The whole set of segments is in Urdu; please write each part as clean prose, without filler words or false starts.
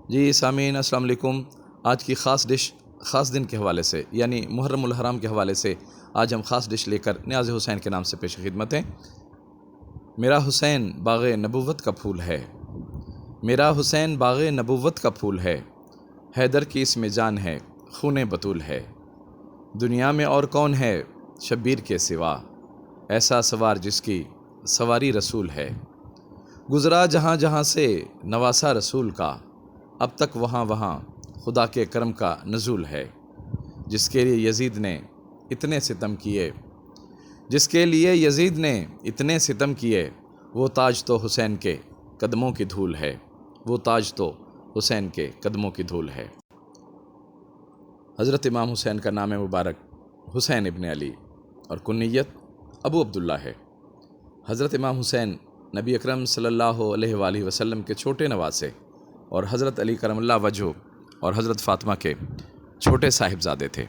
جی سامعین السلام علیکم۔ آج کی خاص ڈش خاص دن کے حوالے سے یعنی محرم الحرام کے حوالے سے آج ہم خاص ڈش لے کر نیاز حسین کے نام سے پیش خدمت ہیں۔ میرا حسین باغ نبوت کا پھول ہے، میرا حسین باغ نبوت کا پھول ہے، حیدر کی اس میں جان ہے، خون بطول ہے۔ دنیا میں اور کون ہے شبیر کے سوا، ایسا سوار جس کی سواری رسول ہے۔ گزرا جہاں جہاں سے نواسا رسول کا، اب تک وہاں وہاں خدا کے کرم کا نزول ہے۔ جس کے لیے یزید نے اتنے ستم کیے، جس کے لیے یزید نے اتنے ستم کیے، وہ تاج تو حسین کے قدموں کی دھول ہے، وہ تاج تو حسین کے قدموں کی دھول ہے۔ حضرت امام حسین کا نام مبارک حسین ابن علی اور کنیت ابو عبداللہ ہے۔ حضرت امام حسین نبی اکرم صلی اللہ علیہ وآلہ وسلم کے چھوٹے نواسے اور حضرت علی کرم اللہ وجہہ اور حضرت فاطمہ کے چھوٹے صاحبزادے تھے۔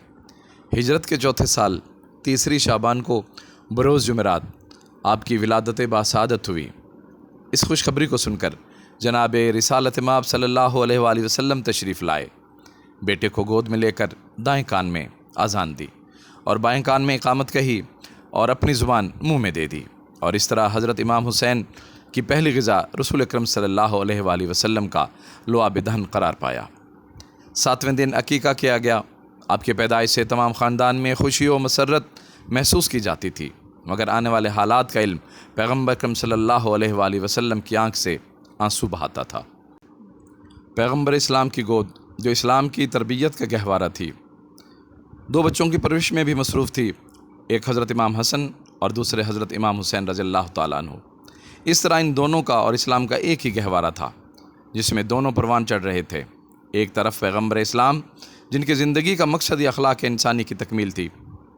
ہجرت کے چوتھے سال 3 شعبان کو بروز جمعرات آپ کی ولادت باسعادت ہوئی۔ اس خوشخبری کو سن کر جناب رسالت مآب صلی اللہ علیہ وآلہ وسلم تشریف لائے۔ بیٹے کو گود میں لے کر دائیں کان میں اذان دی اور بائیں کان میں اقامت کہی اور اپنی زبان منہ میں دے دی، اور اس طرح حضرت امام حسین کی پہلی غذا رسول اکرم صلی اللہ علیہ وآلہ وسلم کا لعاب دہن قرار پایا۔ 7ویں دن عقیقہ کیا گیا۔ آپ کے پیدائش سے تمام خاندان میں خوشی و مسرت محسوس کی جاتی تھی، مگر آنے والے حالات کا علم پیغمبر اکرم صلی اللہ علیہ وآلہ وسلم کی آنکھ سے آنسو بہاتا تھا۔ پیغمبر اسلام کی گود جو اسلام کی تربیت کا گہوارہ تھی، 2 بچوں کی پرورش میں بھی مصروف تھی، ایک حضرت امام حسن اور دوسرے حضرت امام حسین رضی اللہ تعالیٰ عنہ۔ اس طرح ان دونوں کا اور اسلام کا ایک ہی گہوارہ تھا جس میں دونوں پروان چڑھ رہے تھے۔ ایک طرف پیغمبر اسلام جن کی زندگی کا مقصد یہ اخلاق انسانی کی تکمیل تھی،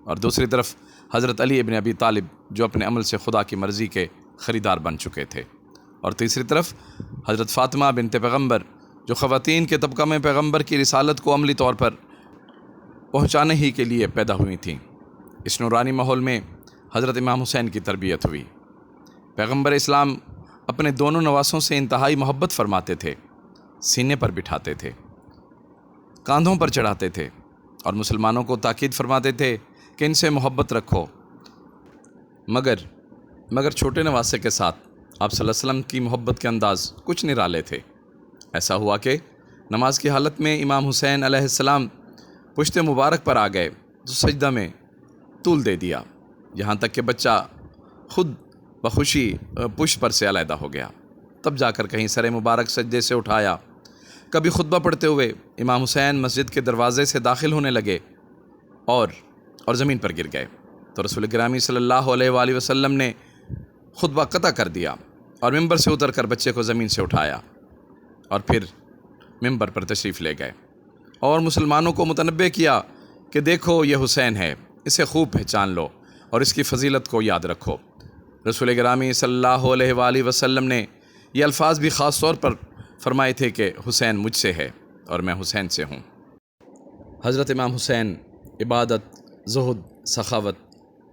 اور دوسری طرف حضرت علی ابن ابی طالب جو اپنے عمل سے خدا کی مرضی کے خریدار بن چکے تھے، اور تیسری طرف حضرت فاطمہ بنت پیغمبر جو خواتین کے طبقہ میں پیغمبر کی رسالت کو عملی طور پر پہنچانے ہی کے لیے پیدا ہوئی تھیں۔ اس نورانی ماحول میں حضرت امام حسین کی تربیت ہوئی۔ پیغمبر اسلام اپنے دونوں نواسوں سے انتہائی محبت فرماتے تھے، سینے پر بٹھاتے تھے، کاندھوں پر چڑھاتے تھے، اور مسلمانوں کو تاکید فرماتے تھے کہ ان سے محبت رکھو۔ مگر چھوٹے نواسے کے ساتھ آپ صلی اللہ علیہ وسلم کی محبت کے انداز کچھ نرالے تھے۔ ایسا ہوا کہ نماز کی حالت میں امام حسین علیہ السلام پشت مبارک پر آ گئے تو سجدہ میں طول دے دیا، یہاں تک کہ بچہ خود بخوشی پشت پر سے علیحدہ ہو گیا۔ تب جا کر کہیں سر مبارک سجدے سے اٹھایا۔ کبھی خطبہ پڑھتے ہوئے امام حسین مسجد کے دروازے سے داخل ہونے لگے اور زمین پر گر گئے تو رسول گرامی صلی اللہ علیہ وآلہ وسلم نے خطبہ قطع کر دیا اور ممبر سے اتر کر بچے کو زمین سے اٹھایا اور پھر ممبر پر تشریف لے گئے اور مسلمانوں کو متنبہ کیا کہ دیکھو یہ حسین ہے، اسے خوب پہچان لو اور اس کی فضیلت کو یاد رکھو۔ رسول گرامی صلی اللہ علیہ وآلہ وسلم نے یہ الفاظ بھی خاص طور پر فرمائے تھے کہ حسین مجھ سے ہے اور میں حسین سے ہوں۔ حضرت امام حسین عبادت، زہد، سخاوت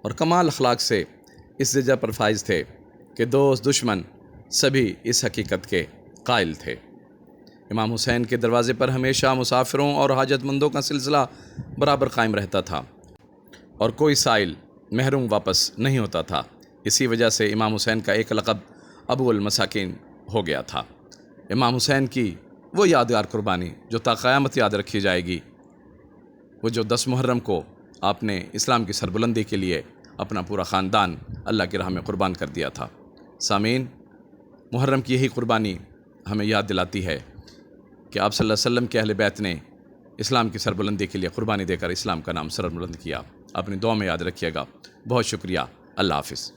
اور کمال اخلاق سے اس درجہ پر فائز تھے کہ دوست دشمن سبھی اس حقیقت کے قائل تھے۔ امام حسین کے دروازے پر ہمیشہ مسافروں اور حاجت مندوں کا سلسلہ برابر قائم رہتا تھا اور کوئی سائل محروم واپس نہیں ہوتا تھا۔ اسی وجہ سے امام حسین کا ایک لقب ابو المساکین ہو گیا تھا۔ امام حسین کی وہ یادگار قربانی جو تا قیامت یاد رکھی جائے گی، وہ جو 10 محرم کو آپ نے اسلام کی سربلندی کے لیے اپنا پورا خاندان اللہ کی راہ میں قربان کر دیا تھا۔ سامعین، محرم کی یہی قربانی ہمیں یاد دلاتی ہے کہ آپ صلی اللہ علیہ وسلم کے اہل بیت نے اسلام کی سربلندی کے لیے قربانی دے کر اسلام کا نام سربلند کیا۔ اپنی دعا میں یاد رکھیے گا۔ بہت شکریہ۔ اللہ حافظ۔